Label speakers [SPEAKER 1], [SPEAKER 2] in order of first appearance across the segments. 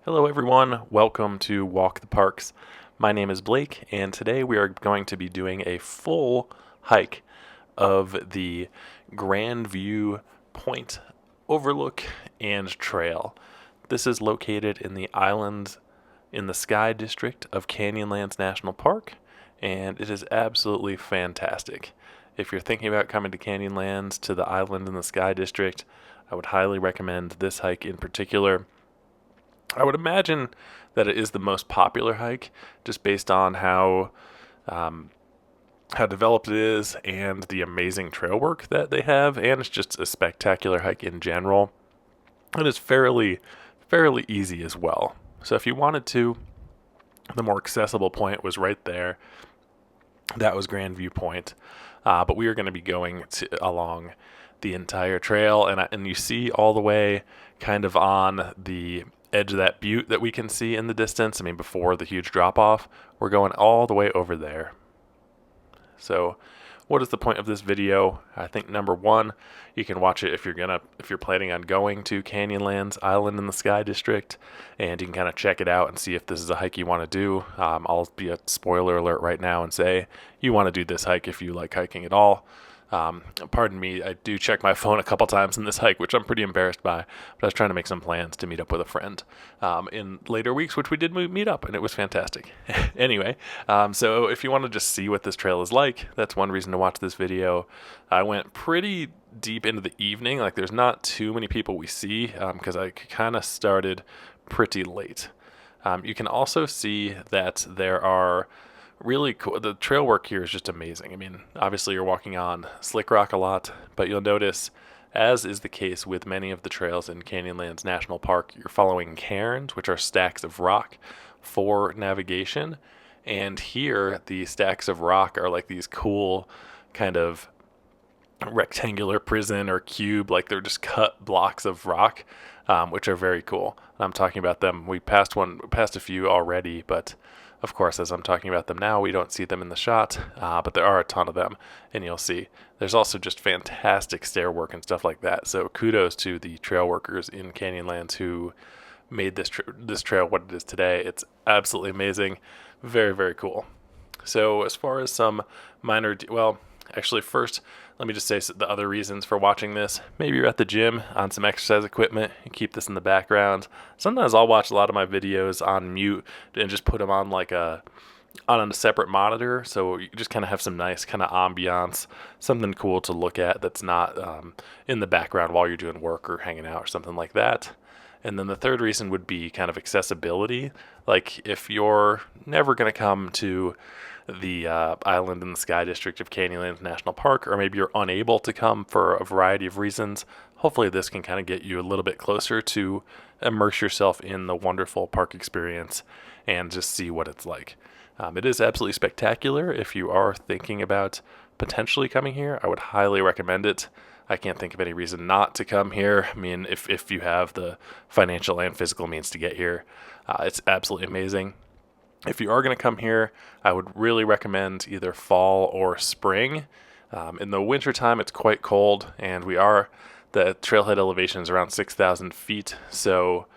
[SPEAKER 1] Hello, everyone. Welcome to Walk the Parks. My name is Blake, and today we are going to be doing a full hike of the Grandview Point Overlook and Trail. This is located in the islands in the Sky District of Canyonlands National Park, and it is absolutely fantastic. If you're thinking about coming to Canyonlands to the island in the Sky District, I would highly recommend this hike in particular. I would imagine that it is the most popular hike, just based on um, how developed it is and the amazing trail work that they have, and it's just a spectacular hike in general. It is fairly easy as well. So if you wanted to, the more accessible point was right there. That was Grandview Point, but we are going to be going along the entire trail, and you see all the way kind of on the edge of that butte that we can see in the distance. I mean, before the huge drop off, we're going all the way over there. So, what is the point of this video? I think number one, you can watch it if you're planning on going to Canyonlands Island in the Sky District, and you can kind of check it out and see if this is a hike you want to do. I'll be a spoiler alert right now and say you want to do this hike if you like hiking at all. Pardon me, I do check my phone a couple times in this hike, which I'm pretty embarrassed by, but I was trying to make some plans to meet up with a friend in later weeks, which we did meet up, and it was fantastic. Anyway, so if you want to just see what this trail is like, that's one reason to watch this video. I went pretty deep into the evening, like there's not too many people we see, because I kind of started pretty late. You can also see that there are really cool. The trail work here is just amazing. I mean, obviously you're walking on slick rock a lot, but you'll notice, as is the case with many of the trails in Canyonlands National Park, you're following cairns, which are stacks of rock for navigation. And here, the stacks of rock are like these cool kind of rectangular prison or cube, like they're just cut blocks of rock, which are very cool. I'm talking about them. We passed a few already, but of course, as I'm talking about them now, we don't see them in the shot, but there are a ton of them, and you'll see. There's also just fantastic stair work and stuff like that. So kudos to the trail workers in Canyonlands who made this trail what it is today. It's absolutely amazing, very cool. So as far as some actually first, let me just say the other reasons for watching this. Maybe you're at the gym on some exercise equipment. You keep this in the background. Sometimes I'll watch a lot of my videos on mute and just put them on on a separate monitor, so you just kind of have some nice kind of ambiance, something cool to look at that's not in the background while you're doing work or hanging out or something like that. And then the third reason would be kind of accessibility. Like if you're never going to come to the island in the Sky District of Canyonlands National Park, or maybe you're unable to come for a variety of reasons, hopefully this can kind of get you a little bit closer to immerse yourself in the wonderful park experience and just see what it's like. It is absolutely spectacular. If you are thinking about potentially coming here, I would highly recommend it. I can't think of any reason not to come here. I mean, if you have the financial and physical means to get here, it's absolutely amazing. If you are going to come here, I would really recommend either fall or spring. In the wintertime, it's quite cold, and the trailhead elevation is around 6,000 feet, so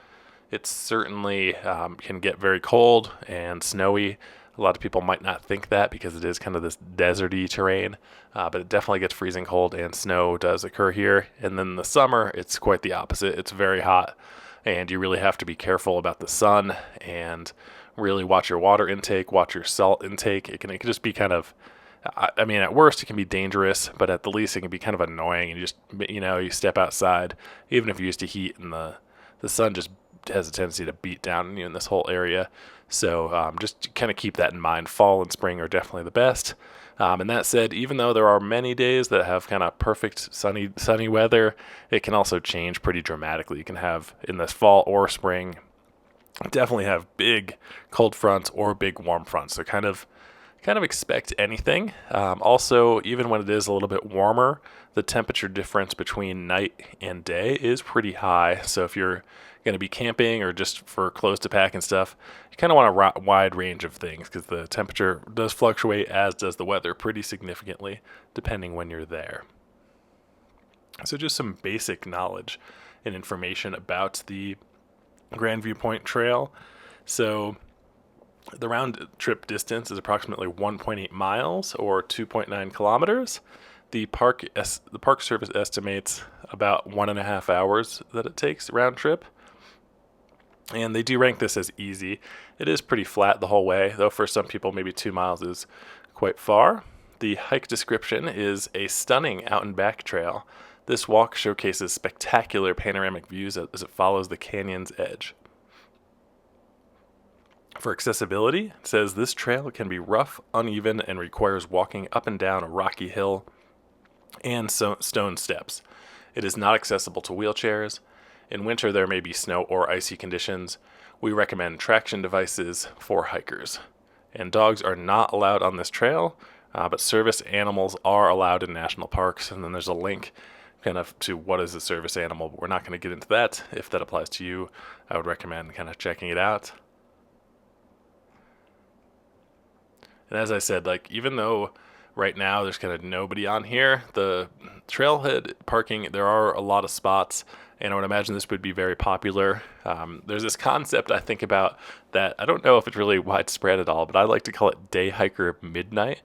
[SPEAKER 1] it certainly can get very cold and snowy. A lot of people might not think that because it is kind of this deserty terrain, but it definitely gets freezing cold, and snow does occur here. And then in the summer, it's quite the opposite. It's very hot, and you really have to be careful about the sun and really watch your water intake, watch your salt intake. It can just be kind of, I mean, at worst it can be dangerous, but at the least it can be kind of annoying. And you step outside, even if you're used to heat, and the sun just has a tendency to beat down on you in this whole area. So just kind of keep that in mind. Fall and spring are definitely the best. And that said, even though there are many days that have kind of perfect sunny weather, it can also change pretty dramatically. You can have, in this fall or spring, definitely have big cold fronts or big warm fronts. So kind of expect anything. Also, even when it is a little bit warmer, the temperature difference between night and day is pretty high. So if you're going to be camping or just for clothes to pack and stuff, you kind of want a wide range of things because the temperature does fluctuate, as does the weather, pretty significantly depending when you're there. So just some basic knowledge and information about the Grandview Trail. So the round trip distance is approximately 1.8 miles or 2.9 kilometers. The Park Service estimates about 1.5 hours that it takes round trip, and they do rank this as easy. It is pretty flat the whole way, though for some people maybe 2 miles is quite far. The hike description is a stunning out and back trail. This walk showcases spectacular panoramic views as it follows the canyon's edge. For accessibility, it says this trail can be rough, uneven, and requires walking up and down a rocky hill and stone steps. It is not accessible to wheelchairs. In winter, there may be snow or icy conditions. We recommend traction devices for hikers. And dogs are not allowed on this trail, but service animals are allowed in national parks. And then there's a link kind of to what is a service animal, but we're not going to get into that. If that applies to you, I would recommend kind of checking it out. And as I said, like, even though right now there's kind of nobody on here, the trailhead parking, there are a lot of spots, and I would imagine this would be very popular. There's this concept I think about that I don't know if it's really widespread at all, but I like to call it day hiker midnight.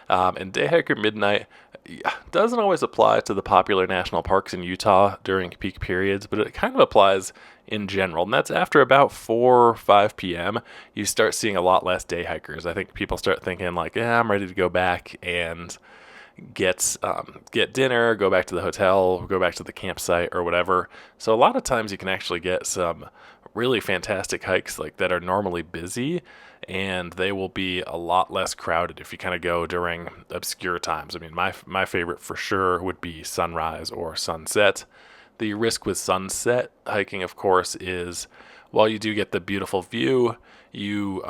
[SPEAKER 1] And day hiker midnight doesn't always apply to the popular national parks in Utah during peak periods, but it kind of applies in general. And that's after about 4 or 5 p.m., you start seeing a lot less day hikers. I think people start thinking like, yeah, I'm ready to go back and get dinner, go back to the hotel, go back to the campsite or whatever. So a lot of times you can actually get some really fantastic hikes like that are normally busy, and they will be a lot less crowded if you kind of go during obscure times. I mean, my favorite for sure would be sunrise or sunset. The risk with sunset hiking, of course, is while you do get the beautiful view, you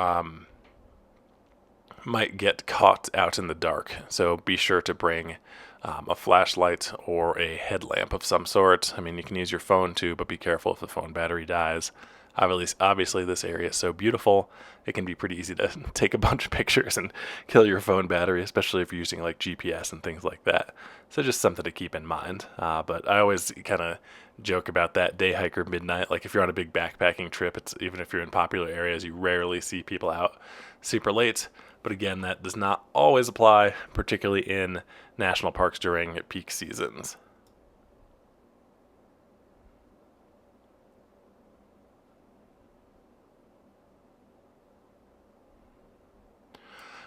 [SPEAKER 1] might get caught out in the dark. So be sure to bring a flashlight or a headlamp of some sort. I mean, you can use your phone too, but be careful if the phone battery dies. Obviously, this area is so beautiful, it can be pretty easy to take a bunch of pictures and kill your phone battery, especially if you're using like GPS and things like that. So just something to keep in mind. But I always kind of joke about that day hiker midnight. Like if you're on a big backpacking trip, it's even if you're in popular areas, you rarely see people out super late. But again, that does not always apply, particularly in national parks during peak seasons.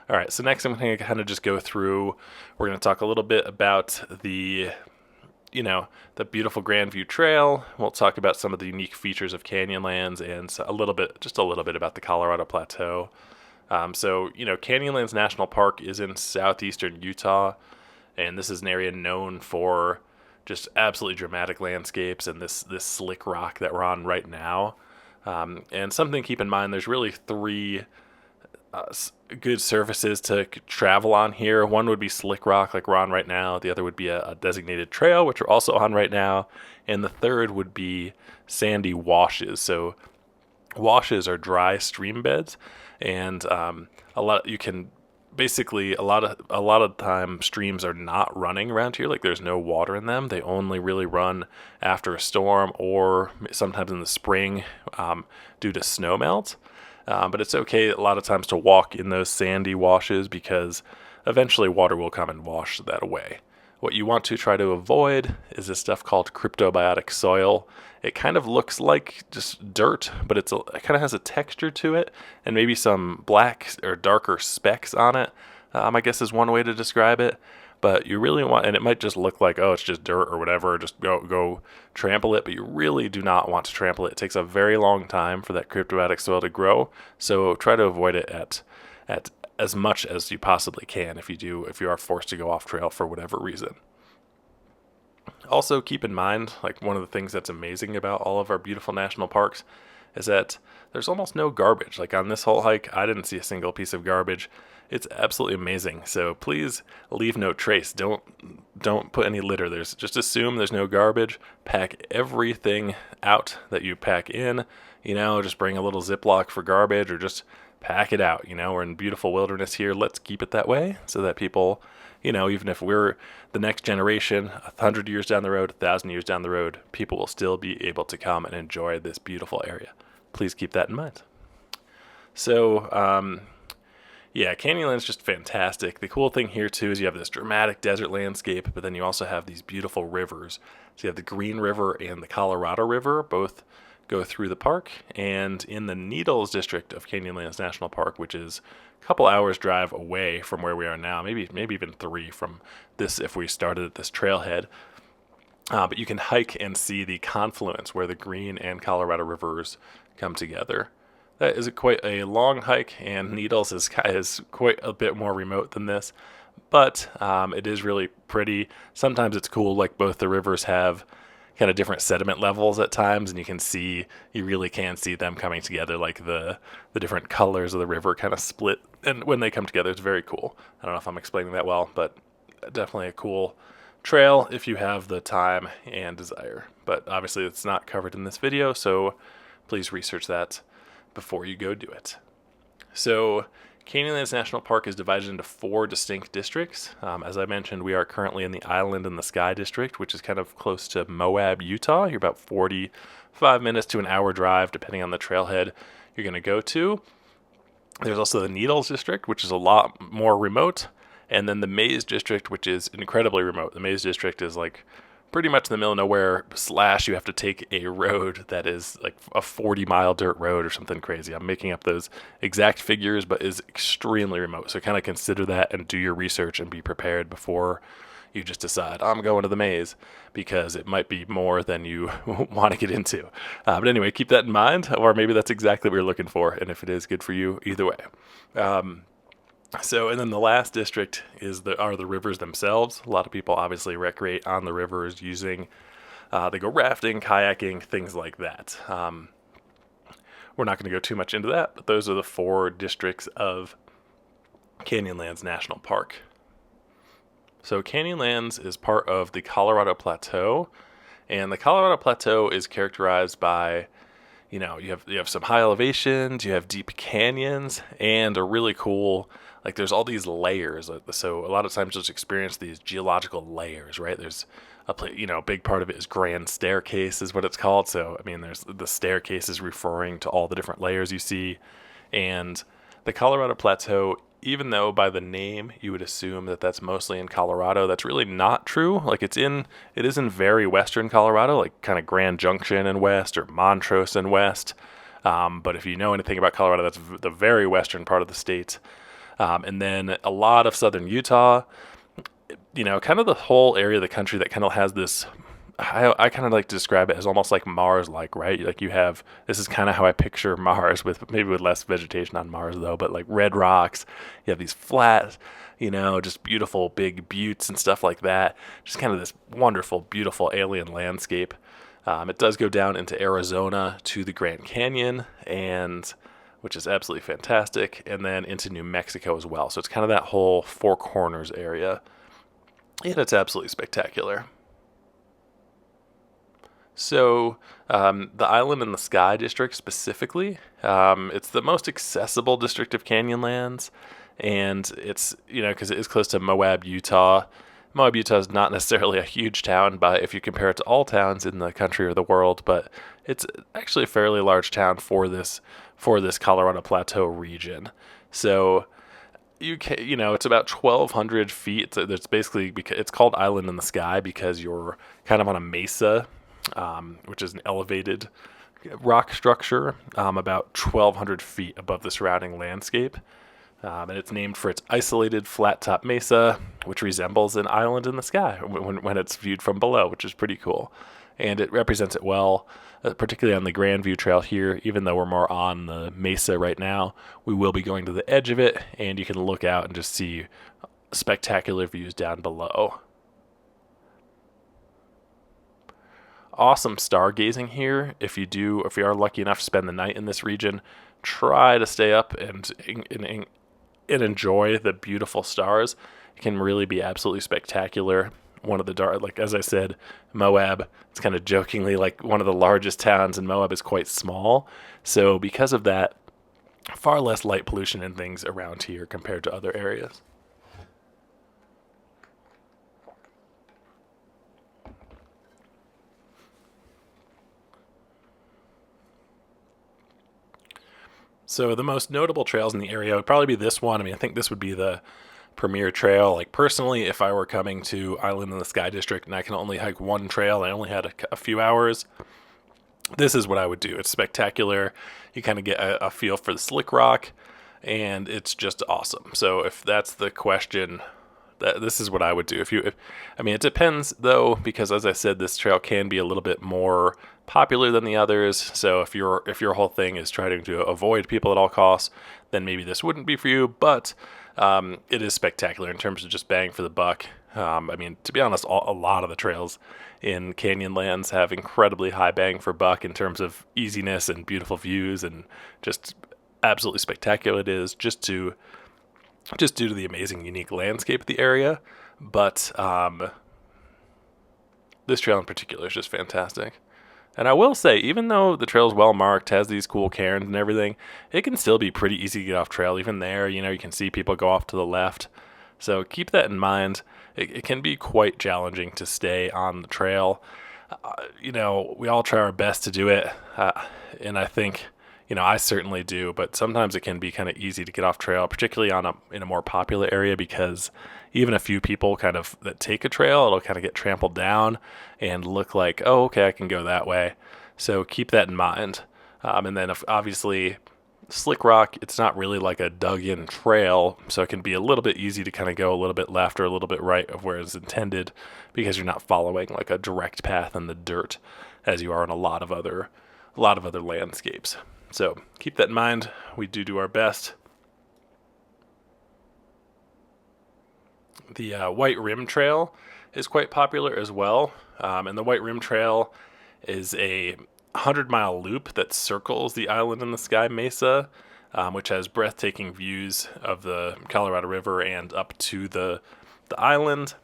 [SPEAKER 1] All right, so next I'm going to kind of just go through, we're going to talk a little bit about the beautiful Grandview Trail. We'll talk about some of the unique features of Canyonlands and just a little bit about the Colorado Plateau. Canyonlands National Park is in southeastern Utah, and this is an area known for just absolutely dramatic landscapes and this slick rock that we're on right now. And something to keep in mind, there's really three good surfaces to travel on here. One would be slick rock like we're on right now. The other would be a designated trail, which we're also on right now. And the third would be sandy washes. So washes are dry stream beds, and a lot of time streams are not running around here. Like there's no water in them. They only really run after a storm or sometimes in the spring due to snow melt. But it's okay a lot of times to walk in those sandy washes because eventually water will come and wash that away. What you want to try to avoid is this stuff called cryptobiotic soil. It kind of looks like just dirt, but it kind of has a texture to it and maybe some black or darker specks on it, I guess is one way to describe it. But you really want, and it might just look like, oh, it's just dirt or whatever, just go trample it, but you really do not want to trample it. It takes a very long time for that cryptobiotic soil to grow, so try to avoid it at as much as you possibly can if you are forced to go off trail for whatever reason. Also, keep in mind, like one of the things that's amazing about all of our beautiful national parks is that there's almost no garbage. Like on this whole hike, I didn't see a single piece of garbage. It's absolutely amazing. So please leave no trace. Don't put any litter. Just assume there's no garbage. Pack everything out that you pack in. Just bring a little Ziploc for garbage or just pack it out. We're in beautiful wilderness here. Let's keep it that way so that people, even if we're the next generation, 100 years down the road, 1,000 years down the road, people will still be able to come and enjoy this beautiful area. please keep that in mind. So, yeah, Canyonlands is just fantastic. The cool thing here, too, is you have this dramatic desert landscape, but then you also have these beautiful rivers. So you have the Green River and the Colorado River, both go through the park. And in the Needles district of Canyonlands National Park, which is a couple hours drive away from where we are now, maybe even 3 from this if we started at this trailhead. But you can hike and see the confluence where the Green and Colorado rivers come together. That is quite a long hike, and Needles is quite a bit more remote than this, but it is really pretty. Sometimes it's cool, like both the rivers have kind of different sediment levels at times, and you really can see them coming together, like the different colors of the river kind of split, and when they come together, it's very cool. I don't know if I'm explaining that well, but definitely a cool trail if you have the time and desire. But obviously it's not covered in this video, so please research that before you go do it. So Canyonlands National Park is divided into 4 distinct districts. As I mentioned, we are currently in the Island in the Sky district, which is kind of close to Moab, Utah. You're about 45 minutes to an hour drive, depending on the trailhead you're going to go to. There's also the Needles district, which is a lot more remote, and then the Maze district, which is incredibly remote. The Maze district is like pretty much in the middle of nowhere, / you have to take a road that is like a 40-mile dirt road or something crazy. I'm making up those exact figures, but is extremely remote. So kind of consider that and do your research and be prepared before you just decide, I'm going to the maze, because it might be more than you want to get into. But anyway, keep that in mind, or maybe that's exactly what you're looking for, and if it is good for you, either way. And then the last district are the rivers themselves. A lot of people obviously recreate on the rivers using, they go rafting, kayaking, things like that. We're not going to go too much into that, but those are the 4 districts of Canyonlands National Park. So Canyonlands is part of the Colorado Plateau, and the Colorado Plateau is characterized by, you have some high elevations, you have deep canyons, and a really cool, like there's all these layers. So a lot of times you'll just experience these geological layers, right? There's a big part of it is Grand Staircase is what it's called. So, I mean, there's the staircase is referring to all the different layers you see. And the Colorado Plateau, even though by the name you would assume that that's mostly in Colorado, that's really not true. Like it is in very western Colorado, like kind of Grand Junction and west, or Montrose and west. But if you know anything about Colorado, that's the very western part of the state. And then a lot of southern Utah, kind of the whole area of the country that kind of has this, I kind of like to describe it as almost like Mars-like, right? Like this is kind of how I picture Mars, with less vegetation on Mars though, but like red rocks. You have these flat, just beautiful big buttes and stuff like that. Just kind of this wonderful, beautiful alien landscape. It does go down into Arizona to the Grand Canyon, which is absolutely fantastic, and then into New Mexico as well. So it's kind of that whole Four Corners area, and it's absolutely spectacular. So the Island in the Sky district specifically, it's the most accessible district of Canyonlands, and it's, because it is close to Moab, Utah. Moab, Utah is not necessarily a huge town, but if you compare it to all towns in the country or the world, but it's actually a fairly large town for this Colorado Plateau region. So it's about 1,200 feet. It's basically, because it's called Island in the Sky because you're kind of on a mesa, which is an elevated rock structure, about 1,200 feet above the surrounding landscape. And it's named for its isolated flat-top mesa, which resembles an island in the sky when it's viewed from below, which is pretty cool. And it represents it well, particularly on the Grandview Trail here. Even though we're more on the mesa right now, we will be going to the edge of it, and you can look out and just see spectacular views down below. Awesome stargazing here. If you are lucky enough to spend the night in this region, try to stay up and enjoy the beautiful stars. It can really be absolutely spectacular. One of the like as I said, Moab, it's kind of jokingly like one of the largest towns, and Moab is quite small. So because of that, far less light pollution and things around here compared to other areas. So the most notable trails in the area would probably be this one. I mean, I think this would be the premier trail. Like personally, if I were coming to Island in the Sky District and I can only hike one trail, I only had a few hours, this is what I would do. It's spectacular. You kind of get a feel for the slick rock, and it's just awesome. So if that's the question, this is what I would do. I mean, it depends though, because as I said, this trail can be a little bit more popular than the others. So if your whole thing is trying to avoid people at all costs, then maybe this wouldn't be for you. But it is spectacular in terms of just bang for the buck. I mean, to be honest, a lot of the trails in Canyonlands have incredibly high bang for buck in terms of easiness and beautiful views, and just absolutely spectacular it is just due to the amazing, unique landscape of the area. But this trail in particular is just fantastic. And I will say, even though the trail's well marked, has these cool cairns and everything, it can still be pretty easy to get off trail. Even there, you can see people go off to the left. So keep that in mind. It can be quite challenging to stay on the trail. We all try our best to do it. And I think, I certainly do, but sometimes it can be kind of easy to get off trail, particularly in a more popular area, because even a few people kind of that take a trail, it'll kind of get trampled down and look like, oh, okay, I can go that way. So keep that in mind. And then obviously slick rock, it's not really like a dug-in trail, so it can be a little bit easy to kind of go a little bit left or a little bit right of where it's intended, because you're not following like a direct path in the dirt as you are in a lot of other landscapes. So keep that in mind. We do our best. The White Rim Trail is quite popular as well, and the White Rim Trail is a 100-mile loop that circles the Island in the Sky Mesa, which has breathtaking views of the Colorado River and up to the island.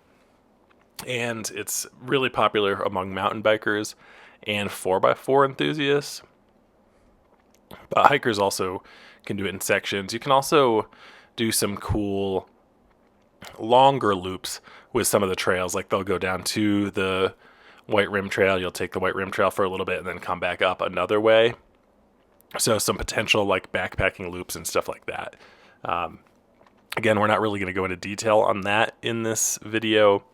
[SPEAKER 1] And it's really popular among mountain bikers and 4x4 enthusiasts. But hikers also can do it in sections. You can also do some cool longer loops with some of the trails. Like they'll go down to the White Rim Trail. You'll take the White Rim Trail for a little bit and then come back up another way. So some potential like backpacking loops and stuff like that. Again, we're not really going to go into detail on that in this video.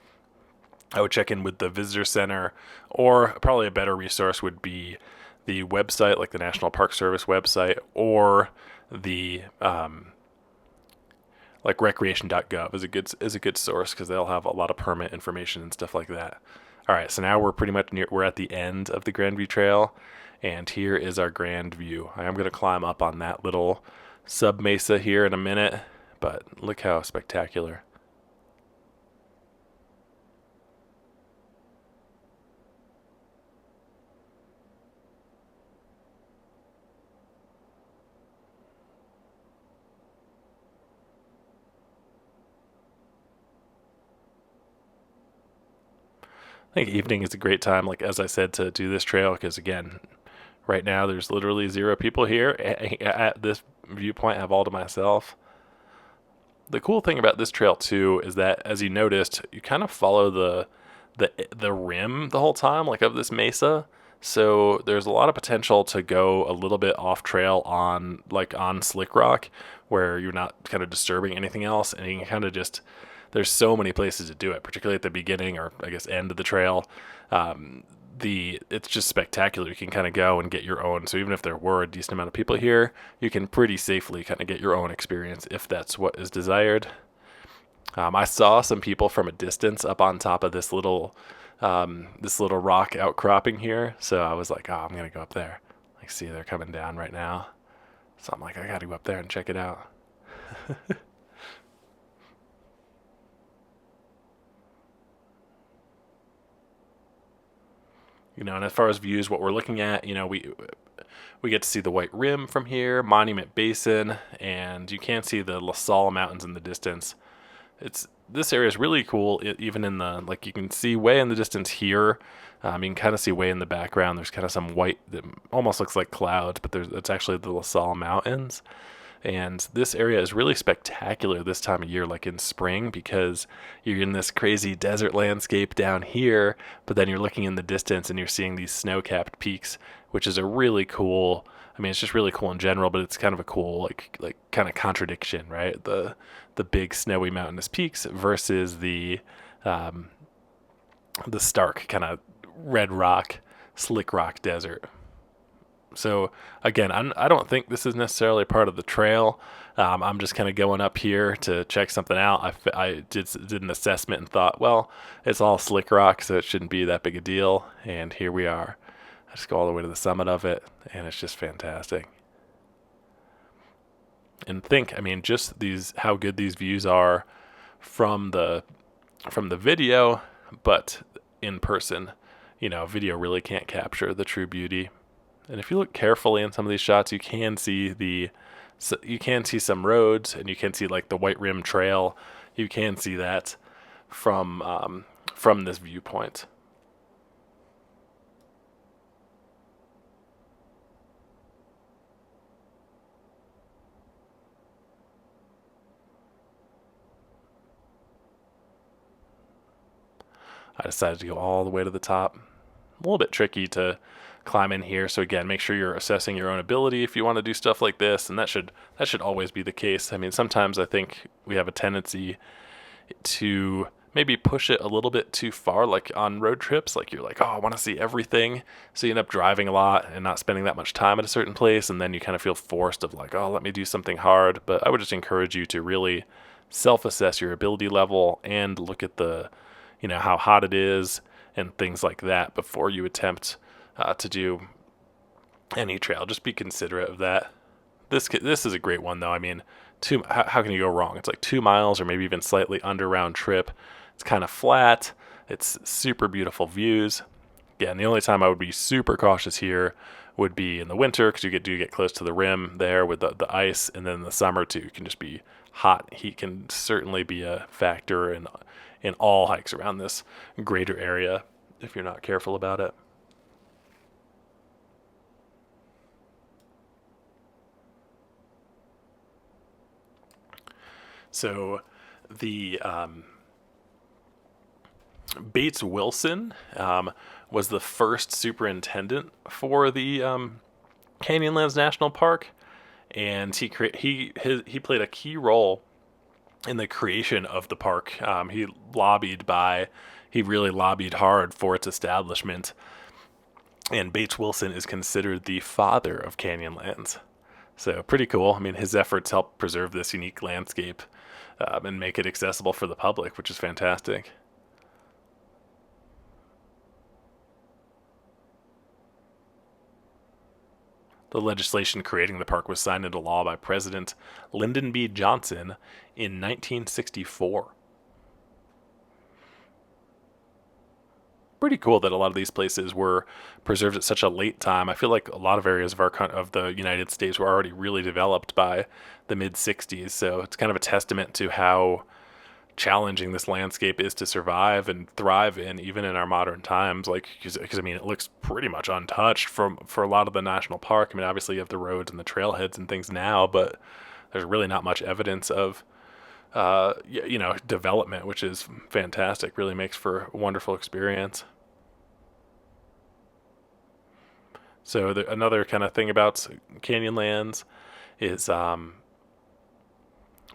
[SPEAKER 1] I would check in with the visitor center, or probably a better resource would be the website, like the National Park Service website, or the like recreation.gov is a good source, because they'll have a lot of permit information and stuff like that. All right, so now we're at the end of the Grandview Trail, and here is our grand view. I am going to climb up on that little sub mesa here in a minute, but look how spectacular. I think evening is a great time, like as I said, to do this trail, because again, right now there's literally 0 people here at this viewpoint. I have all to myself. The cool thing about this trail too is that, as you noticed, you kind of follow the rim the whole time, like of this mesa. So there's a lot of potential to go a little bit off trail on slick rock, where you're not kind of disturbing anything else, and you can kind of just, there's so many places to do it, particularly at the beginning, or I guess end of the trail. It's just spectacular. You can kind of go and get your own. So even if there were a decent amount of people here, you can pretty safely kind of get your own experience if that's what is desired. I saw some people from a distance up on top of this little rock outcropping here. So I was like, oh, I'm gonna go up there. Like, see, they're coming down right now. So I'm like, I gotta go up there and check it out. And as far as views, what we're looking at, we get to see the White Rim from here, Monument Basin, and you can see the La Salle Mountains in the distance. This area is really cool, even in you can see way in the distance here. You can kind of see way in the background. There's kind of some white that almost looks like clouds, but it's actually the La Salle Mountains. And this area is really spectacular this time of year, like in spring, because you're in this crazy desert landscape down here, but then you're looking in the distance and you're seeing these snow-capped peaks, which is a really cool I mean, it's just really cool in general, but it's kind of a cool like kind of contradiction, right? The big snowy mountainous peaks versus um, the stark kind of red rock, slick rock desert. So again, I don't think this is necessarily part of the trail. I'm just kind of going up here to check something out. I did an assessment and thought, well, it's all slick rock, so it shouldn't be that big a deal. And here we are. I just go all the way to the summit of it, and it's just fantastic. And I mean, just these how good these views are from the video, but in person, video really can't capture the true beauty. And if you look carefully in some of these shots, you can see some roads, and you can see like the White Rim Trail. You can see that from this viewpoint. I decided to go all the way to the top. A little bit tricky to climb in here, so again, make sure you're assessing your own ability if you want to do stuff like this, and that should always be the case. I mean, sometimes I think we have a tendency to maybe push it a little bit too far, like on road trips. Like you're like, oh, I want to see everything, so you end up driving a lot and not spending that much time at a certain place, and then you kind of feel forced of like, oh, let me do something hard. But I would just encourage you to really self-assess your ability level and look at how hot it is and things like that before you attempt to do any trail. Just be considerate of that. This is a great one though. I mean, how can you go wrong? It's like 2 miles or maybe even slightly under round trip. It's kind of flat. It's super beautiful views. Again, the only time I would be super cautious here would be in the winter, because you do get close to the rim there with the ice, and then in the summer too. It can just be hot. Heat can certainly be a factor in all hikes around this greater area if you're not careful about it. So the Bates Wilson was the first superintendent for the Canyonlands National Park, and he played a key role in the creation of the park. He really lobbied hard for its establishment, and Bates Wilson is considered the father of Canyonlands. So pretty cool. I mean, his efforts help preserve this unique landscape and make it accessible for the public, which is fantastic. The legislation creating the park was signed into law by President Lyndon B. Johnson in 1964. Pretty cool that a lot of these places were preserved at such a late time. I feel like a lot of areas of the United States were already really developed by the mid 60s, so it's kind of a testament to how challenging this landscape is to survive and thrive in, even in our modern times. Like, because I mean, it looks pretty much untouched for a lot of the national park. I mean, obviously you have the roads and the trailheads and things now, but there's really not much evidence of development, which is fantastic. Really makes for a wonderful experience. So another kind of thing about Canyonlands is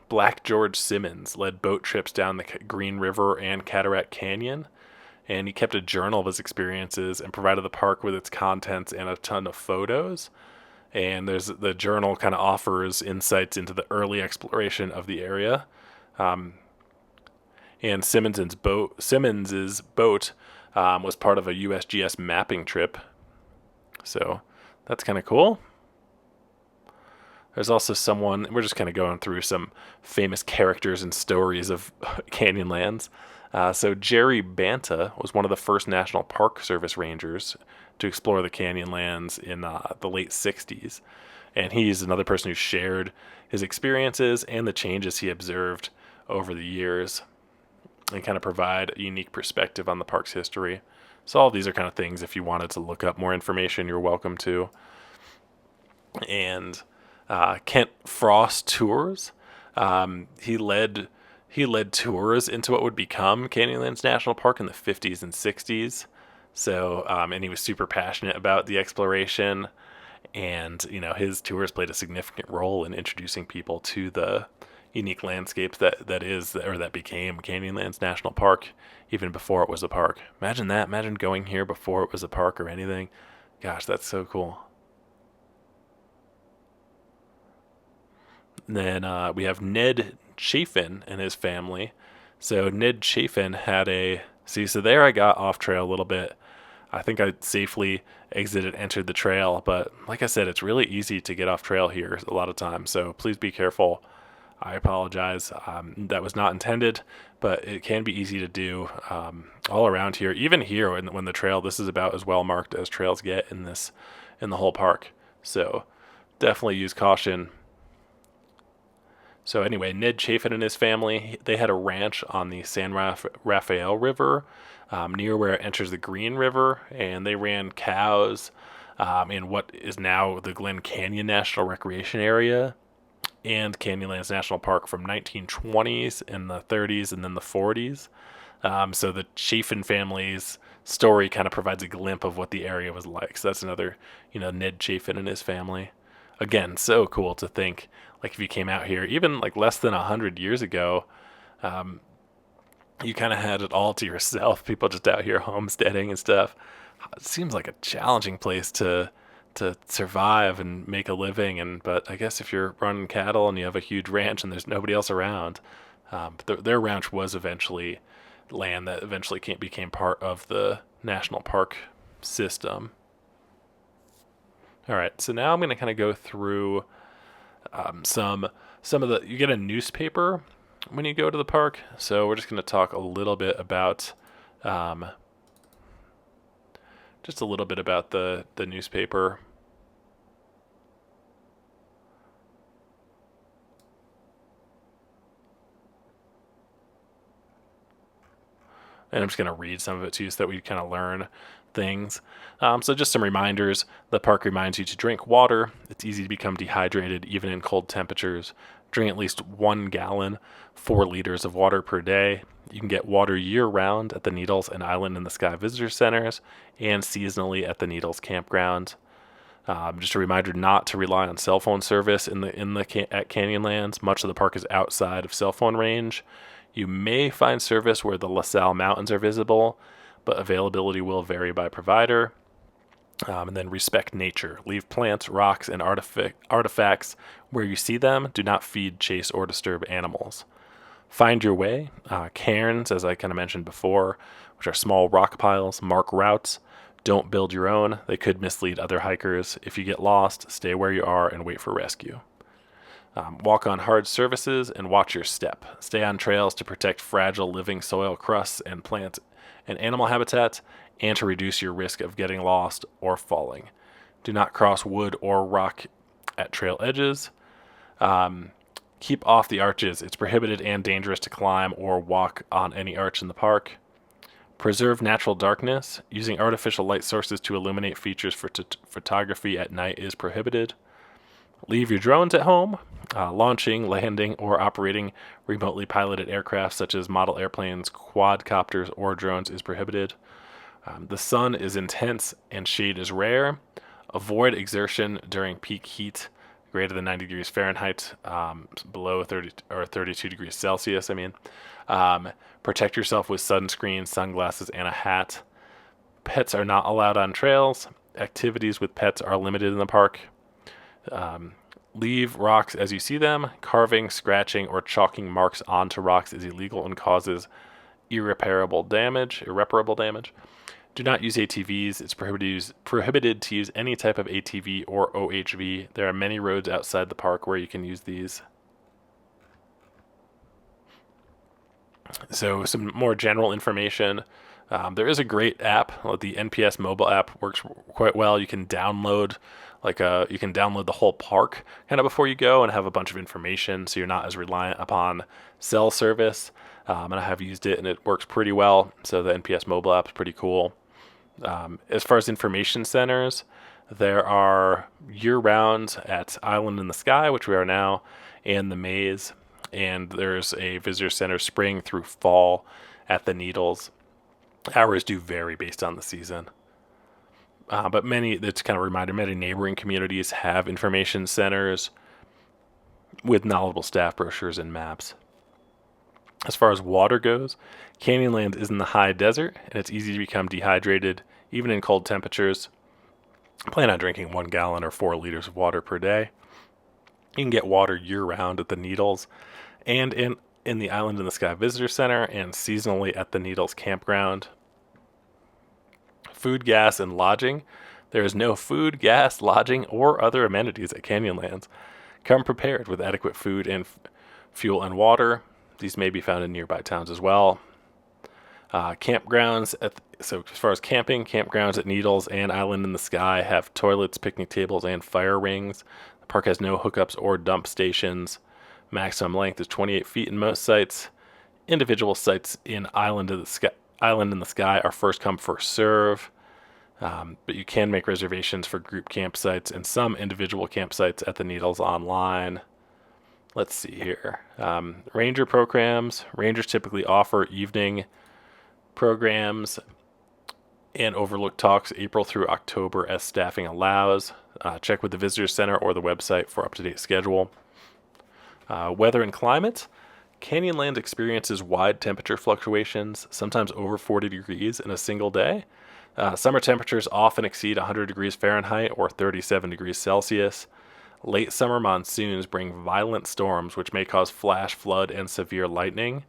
[SPEAKER 1] Black George Simmons led boat trips down the Green River and Cataract Canyon, and he kept a journal of his experiences and provided the park with its contents and a ton of photos. And the journal kind of offers insights into the early exploration of the area. And Simmons's boat was part of a USGS mapping trip, so that's kind of cool. There's also we're just kind of going through some famous characters and stories of Canyonlands. So Jerry Banta was one of the first National Park Service rangers to explore the Canyonlands in the late 60s. And he's another person who shared his experiences and the changes he observed over the years, and kind of provide a unique perspective on the park's history. So all of these are kind of things, if you wanted to look up more information, you're welcome to. And Kent Frost Tours. He led tours into what would become Canyonlands National Park in the 50s and 60s. So, and he was super passionate about the exploration. and his tours played a significant role in introducing people to the unique landscapes that became Canyonlands National Park, even before it was a park. Imagine that. Imagine going here before it was a park or anything. Gosh, that's so cool. And then we have Ned Chafin and his family. So Ned Chafin had a so there I got off trail a little bit. I think I safely entered the trail, but like I said, it's really easy to get off trail here a lot of times. So please be careful. I apologize. That was not intended, but it can be easy to do all around here. Even here, when the trail, this is about as well marked as trails get in the whole park. So definitely use caution. So anyway, Ned Chafin and his family, they had a ranch on the San Rafael River, near where it enters the Green River, and they ran cows in what is now the Glen Canyon National Recreation Area and Canyonlands National Park from 1920s and the 30s and then the 40s. So the Chafin family's story kind of provides a glimpse of what the area was like. So that's another, Ned Chafin and his family. Again, so cool to think, like if you came out here, even like less than 100 years ago, you kind of had it all to yourself. People just out here homesteading and stuff. It seems like a challenging place to survive and make a living. But I guess if you're running cattle and you have a huge ranch and there's nobody else around, their ranch was eventually land that eventually became part of the national park system. All right, so now I'm going to kind of go through some of the. You get a newspaper when you go to the park, so we're just going to talk a little bit about the newspaper. And I'm just going to read some of it to you so that we kind of learn things. So just some reminders. The park reminds you to drink water. It's easy to become dehydrated even in cold temperatures. Drink at least 1 gallon, 4 liters of water per day. You can get water year-round at the Needles and Island in the Sky Visitor Centers and seasonally at the Needles Campground. Just a reminder not to rely on cell phone service at Canyonlands. Much of the park is outside of cell phone range. You may find service where the LaSalle Mountains are visible, but availability will vary by provider. And then respect nature. Leave plants, rocks, and artifacts where you see them. Do not feed, chase, or disturb animals. Find your way. Cairns, as I kind of mentioned before, which are small rock piles, mark routes. Don't build your own. They could mislead other hikers. If you get lost, stay where you are and wait for rescue. Walk on hard surfaces and watch your step. Stay on trails to protect fragile living soil crusts and plant and animal habitat, and to reduce your risk of getting lost or falling. Do not cross wood or rock at trail edges. Keep off the arches. It's prohibited and dangerous to climb or walk on any arch in the park. Preserve natural darkness. Using artificial light sources to illuminate features for photography at night is prohibited. Leave your drones at home. Launching, landing, or operating remotely piloted aircraft such as model airplanes, quadcopters, or drones is prohibited. The sun is intense and shade is rare. Avoid exertion during peak heat, greater than 90 degrees Fahrenheit, below 30 or 32 degrees Celsius. Protect yourself with sunscreen, sunglasses, and a hat. Pets are not allowed on trails. Activities with pets are limited in the park. Leave rocks as you see them. Carving, scratching, or chalking marks onto rocks is illegal and causes irreparable damage. Do not use ATVs. It's prohibited to use any type of ATV or OHV. There are many roads outside the park where you can use these. So some more general information. There is a great app. The NPS mobile app works quite well. You can download the whole park kind of before you go and have a bunch of information, so you're not as reliant upon cell service. And I have used it and it works pretty well. So the NPS mobile app is pretty cool. As far as information centers, there are year-round at Island in the Sky, which we are now, and the Maze. And there's a visitor center spring through fall at the Needles. Hours do vary based on the season. But it's kind of a reminder, many neighboring communities have information centers with knowledgeable staff, brochures, and maps. As far as water goes, Canyonlands is in the high desert, and it's easy to become dehydrated, even in cold temperatures. Plan on drinking 1 gallon or 4 liters of water per day. You can get water year-round at the Needles and in the Island in the Sky Visitor Center and seasonally at the Needles Campground. Food, gas, and lodging. There is no food, gas, lodging, or other amenities at Canyonlands. Come prepared with adequate food and fuel and water. These may be found in nearby towns as well. Campgrounds. So as far as camping, campgrounds at Needles and Island in the Sky have toilets, picnic tables, and fire rings. The park has no hookups or dump stations. Maximum length is 28 feet in most sites. Individual sites in Island in the Sky are first come, first serve. But you can make reservations for group campsites and some individual campsites at the Needles online. Let's see here. Ranger programs. Rangers typically offer evening programs and overlook talks April through October as staffing allows. Check with the visitor center or the website for up-to-date schedule. Weather and climate. Canyonlands experiences wide temperature fluctuations, sometimes over 40 degrees in a single day. Summer temperatures often exceed 100 degrees Fahrenheit or 37 degrees Celsius. Late summer monsoons bring violent storms, which may cause flash flood and severe lightning.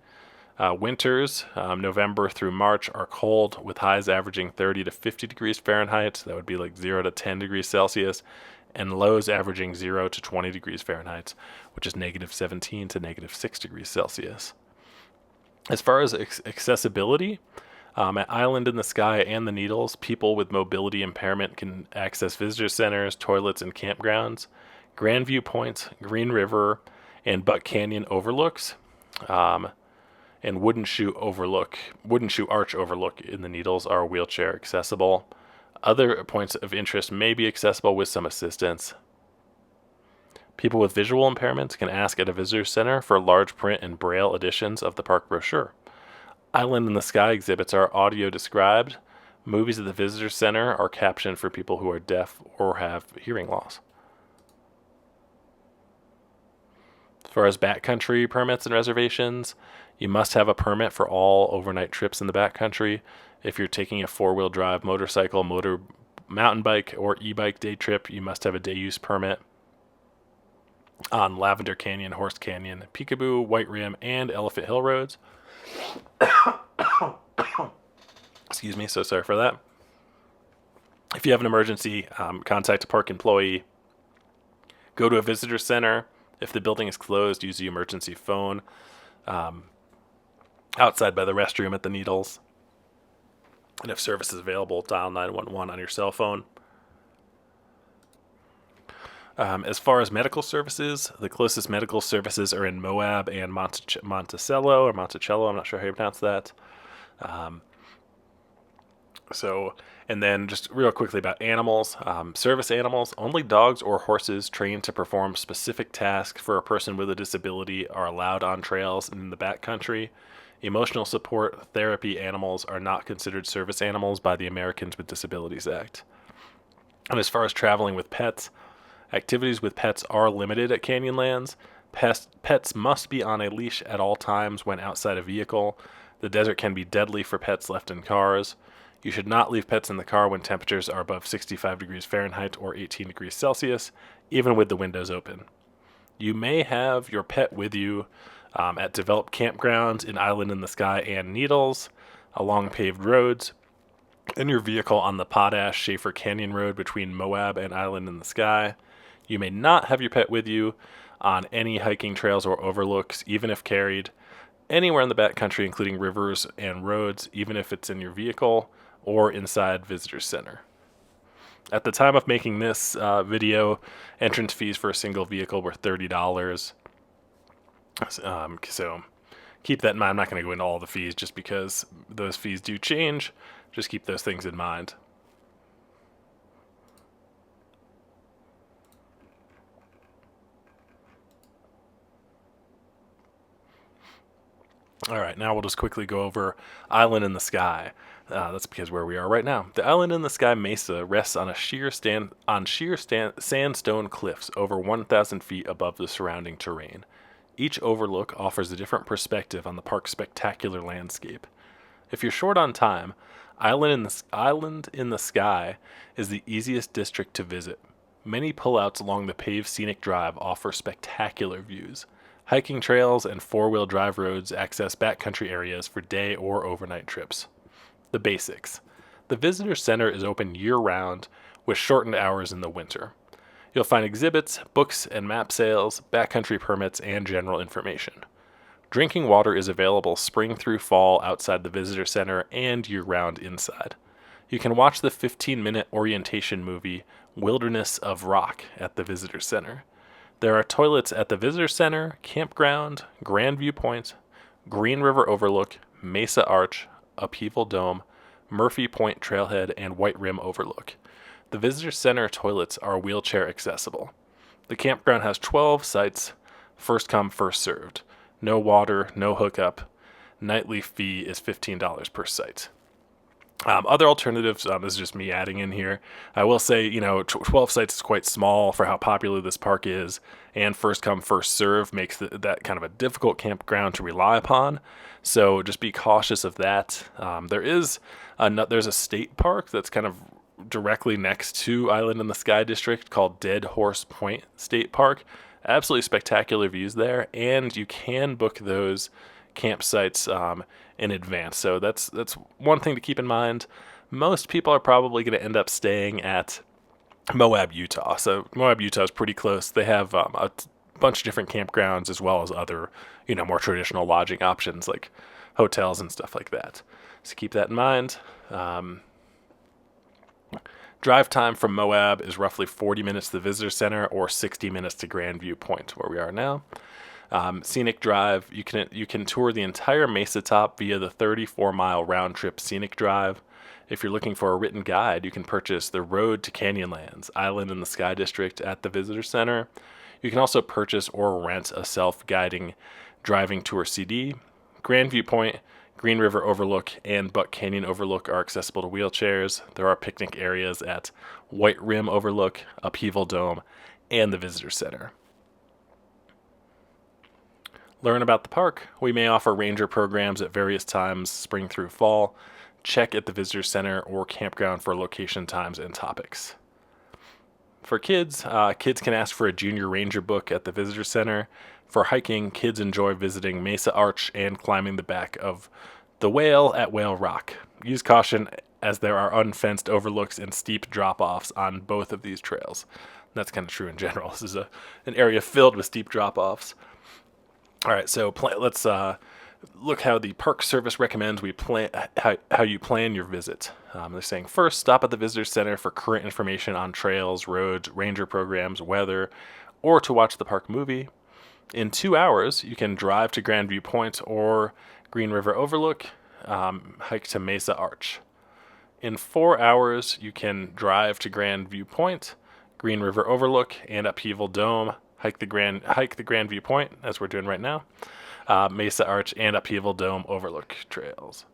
[SPEAKER 1] Winters, November through March, are cold, with highs averaging 30 to 50 degrees Fahrenheit. That would be like 0 to 10 degrees Celsius. And lows averaging 0 to 20 degrees Fahrenheit, which is negative 17 to negative 6 degrees Celsius. As far as accessibility, at Island in the Sky and the Needles, people with mobility impairment can access visitor centers, toilets, and campgrounds. Grandview Point, Green River, and Buck Canyon overlooks, and Wooden Shoe Arch overlook in the Needles are wheelchair accessible. Other points of interest may be accessible with some assistance. People with visual impairments can ask at a visitor center for large print and braille editions of the park brochure. Island in the Sky exhibits are audio described. Movies at the visitor center are captioned for people who are deaf or have hearing loss. As far as backcountry permits and reservations, you must have a permit for all overnight trips in the backcountry. If you're taking a 4-wheel drive motorcycle, mountain bike, or e-bike day trip, you must have a day use permit. On Lavender Canyon, Horse Canyon, Peekaboo, White Rim, and Elephant Hill roads. Excuse me, so sorry for that. If you have an emergency, contact a park employee. Go to a visitor center. If the building is closed, use the emergency phone outside by the restroom at the Needles. And if service is available, dial 911 on your cell phone. As far as medical services, the closest medical services are in Moab and Monticello, I'm not sure how you pronounce that. And then just real quickly about animals. Service animals, only dogs or horses trained to perform specific tasks for a person with a disability are allowed on trails in the backcountry. Emotional support therapy animals are not considered service animals by the Americans with Disabilities Act. And as far as traveling with pets, activities with pets are limited at Canyonlands. Pets must be on a leash at all times when outside a vehicle. The desert can be deadly for pets left in cars. You should not leave pets in the car when temperatures are above 65 degrees Fahrenheit or 18 degrees Celsius, even with the windows open. You may have your pet with you at developed campgrounds in Island in the Sky and Needles, along paved roads, in your vehicle on the Potash Schaefer Canyon Road between Moab and Island in the Sky. You may not have your pet with you on any hiking trails or overlooks, even if carried, anywhere in the backcountry, including rivers and roads, even if it's in your vehicle or inside visitor center. At the time of making this video, entrance fees for a single vehicle were $30. So keep that in mind. I'm not going to go into all the fees just because those fees do change. Just keep those things in mind. All right, now we'll just quickly go over Island in the Sky. That's because where we are right now. The Island in the Sky Mesa rests on sandstone cliffs over 1,000 feet above the surrounding terrain. Each overlook offers a different perspective on the park's spectacular landscape. If you're short on time, Island in the Sky is the easiest district to visit. Many pullouts along the paved scenic drive offer spectacular views. Hiking trails and four-wheel drive roads access backcountry areas for day or overnight trips. The basics. The visitor center is open year-round with shortened hours in the winter. You'll find exhibits, books and map sales, backcountry permits, and general information. Drinking water is available spring through fall outside the visitor center and year-round inside. You can watch the 15-minute orientation movie Wilderness of Rock at the visitor center. There are toilets at the visitor center, campground, Grandview Point, Green River Overlook, Mesa Arch, Upheaval Dome, Murphy Point Trailhead, and White Rim Overlook. The visitor center toilets are wheelchair accessible. The campground has 12 sites, first come, first served. No water, no hookup. Nightly fee is $15 per site. Other alternatives, this is just me adding in here. I will say, 12 sites is quite small for how popular this park is, and first come, first serve makes that kind of a difficult campground to rely upon. So just be cautious of that. There's a state park that's kind of directly next to Island in the Sky District called Dead Horse Point State Park. Absolutely spectacular views there, and you can book those campsites in advance. So that's one thing to keep in mind. Most people are probably going to end up staying at Moab, Utah. So Moab, Utah is pretty close. They have a bunch of different campgrounds as well as other, more traditional lodging options like hotels and stuff like that. So keep that in mind. Drive time from Moab is roughly 40 minutes to the visitor center or 60 minutes to Grandview Point, where we are now. Scenic Drive, you can tour the entire Mesa Top via the 34-mile round-trip Scenic Drive. If you're looking for a written guide, you can purchase the Road to Canyonlands, Island in the Sky District at the Visitor Center. You can also purchase or rent a self-guiding driving tour CD. Grandview Point, Green River Overlook, and Buck Canyon Overlook are accessible to wheelchairs. There are picnic areas at White Rim Overlook, Upheaval Dome, and the Visitor Center. Learn about the park. We may offer ranger programs at various times, spring through fall. Check at the Visitor Center or campground for location times and topics. For kids, kids can ask for a junior ranger book at the Visitor Center. For hiking, kids enjoy visiting Mesa Arch and climbing the back of the Whale at Whale Rock. Use caution as there are unfenced overlooks and steep drop-offs on both of these trails. That's kind of true in general. This is an area filled with steep drop-offs. All right, so let's look how the Park Service recommends how you plan your visit. They're saying first, stop at the Visitor Center for current information on trails, roads, ranger programs, weather, or to watch the park movie. In 2 hours, you can drive to Grandview Point or Green River Overlook, hike to Mesa Arch. In 4 hours, you can drive to Grandview Point, Green River Overlook, and Upheaval Dome. Hike the Grandview Point, as we're doing right now, Mesa Arch, and Upheaval Dome Overlook trails.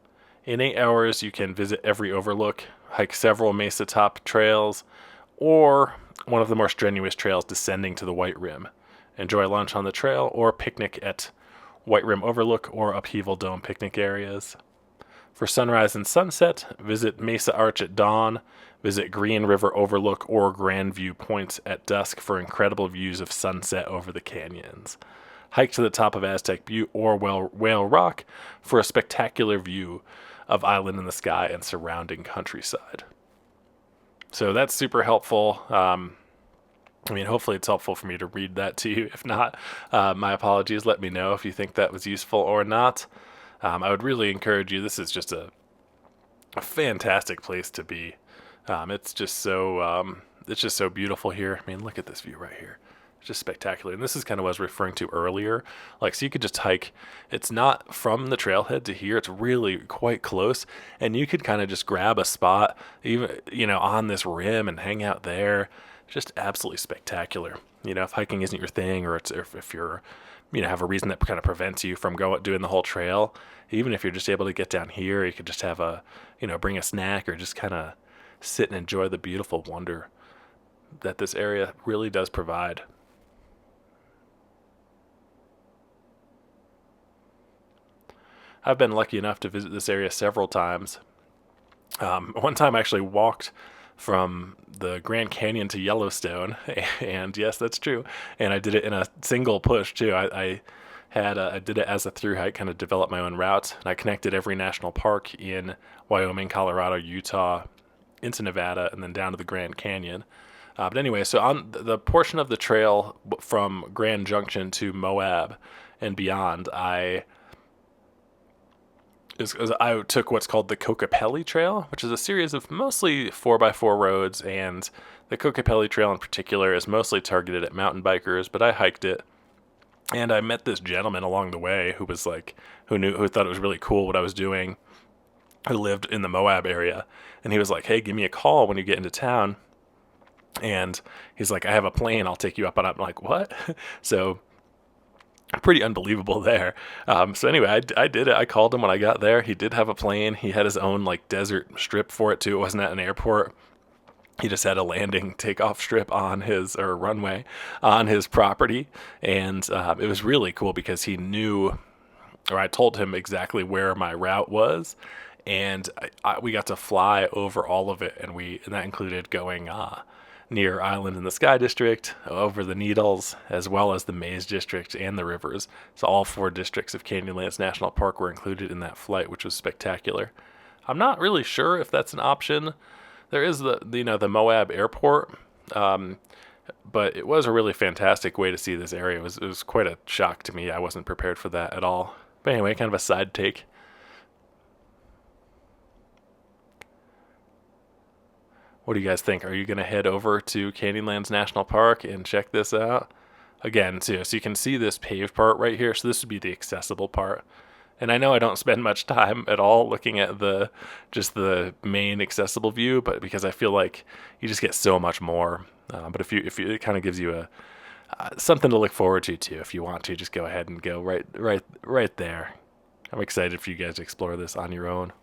[SPEAKER 1] In 8 hours, you can visit every overlook, hike several Mesa Top trails, or one of the more strenuous trails descending to the White Rim. Enjoy lunch on the trail or picnic at White Rim Overlook or Upheaval Dome picnic areas. For sunrise and sunset, visit Mesa Arch at dawn, visit Green River Overlook or Grandview Point at dusk for incredible views of sunset over the canyons. Hike to the top of Aztec Butte or Whale Rock for a spectacular view of Island in the Sky and surrounding countryside. So that's super helpful. Hopefully it's helpful for me to read that to you. If not, my apologies. Let me know if you think that was useful or not. I would really encourage you. This is just a fantastic place to be. It's just so beautiful here. Look at this view right here. It's just spectacular. And this is kind of what I was referring to earlier. So you could just hike. It's not from the trailhead to here. It's really quite close. And you could kind of just grab a spot, even, on this rim and hang out there. just absolutely spectacular. If hiking isn't your thing, or if you're, have a reason that kind of prevents you from doing the whole trail, even if you're just able to get down here, you could just have bring a snack or just kind of sit and enjoy the beautiful wonder that this area really does provide. I've been lucky enough to visit this area several times. One time I actually walked from the Grand Canyon to Yellowstone, and yes, that's true. And I did it in a single push too. I did it as a through hike, kind of developed my own route, and I connected every national park in Wyoming, Colorado, Utah, into Nevada, and then down to the Grand Canyon. But anyway, so on the portion of the trail from Grand Junction to Moab and beyond, I took what's called the Kokopelli Trail, which is a series of mostly 4x4 roads, and the Kokopelli Trail in particular is mostly targeted at mountain bikers, but I hiked it. And I met this gentleman along the way who was like, who thought it was really cool what I was doing, who lived in the Moab area. And he was like, hey, give me a call when you get into town. And he's like, I have a plane, I'll take you up. And I'm like, what? So pretty unbelievable there. So anyway, I did it. I called him when I got there. He did have a plane. He had his own like desert strip for it too. It wasn't at an airport. He just had a landing takeoff strip on his, or runway on his property. And it was really cool because he knew, or I told him exactly where my route was. And we got to fly over all of it. And that included going near Island in the Sky District, over the Needles, as well as the Maze District and the rivers. So all 4 districts of Canyonlands National Park were included in that flight, which was spectacular. I'm not really sure if that's an option. There is the Moab Airport, but it was a really fantastic way to see this area. It was quite a shock to me. I wasn't prepared for that at all. But anyway, kind of a side take. What do you guys think? Are you going to head over to Canyonlands National Park and check this out? Again, too, so you can see this paved part right here. So this would be the accessible part. And I know I don't spend much time at all looking at just the main accessible view, but because I feel like you just get so much more. But if it kind of gives you something to look forward to too. If you want to, just go ahead and go right there. I'm excited for you guys to explore this on your own.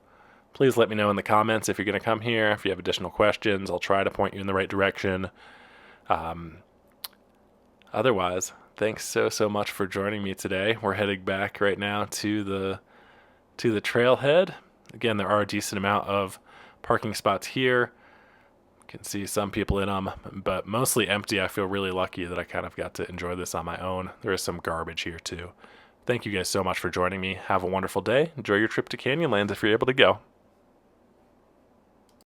[SPEAKER 1] Please let me know in the comments if you're going to come here. If you have additional questions, I'll try to point you in the right direction. Otherwise, thanks so much for joining me today. We're heading back right now to the trailhead. Again, there are a decent amount of parking spots here. You can see some people in them, but mostly empty. I feel really lucky that I kind of got to enjoy this on my own. There is some garbage here too. Thank you guys so much for joining me. Have a wonderful day. Enjoy your trip to Canyonlands if you're able to go.